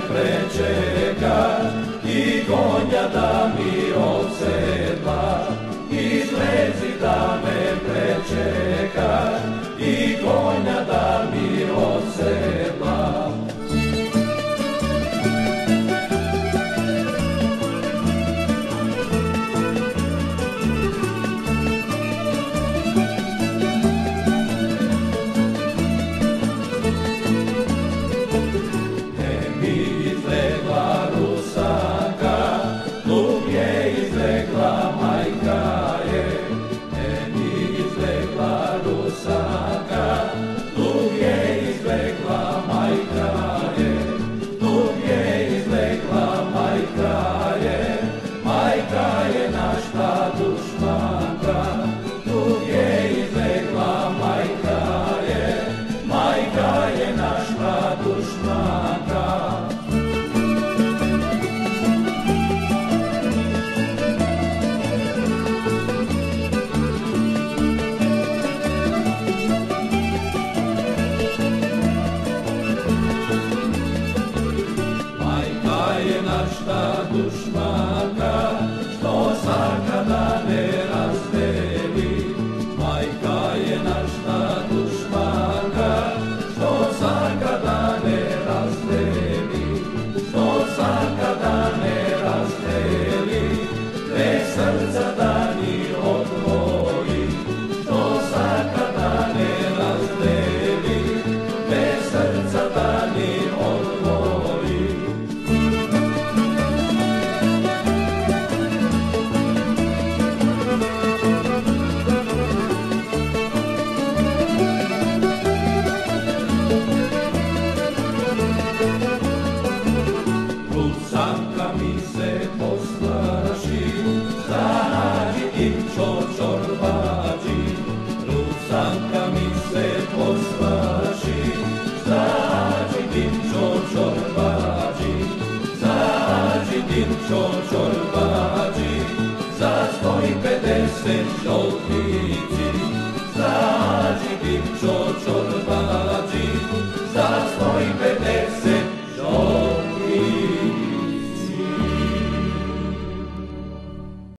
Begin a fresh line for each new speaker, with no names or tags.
prečekaš i konja da mi odsedlaš, izlezi da me prečekaš i konja da mi odsedlaš. Našta dušmaka, što sakada ne razdeli. Majka je našta dušmaka, što sakada ne razdeli. Što sakada ne razdeli, dve srca da ni odvoji. Što sakada ne razdeli, dve srca da ni odvoji. Rusanka mi se posplaši, zađi tim čočorbađi. Rusanka mi se posplaši, zađi tim čočorbađi. Zađi tim čočorbađi, za 150 žoltnici. Zađi tim čočorbađi, za 150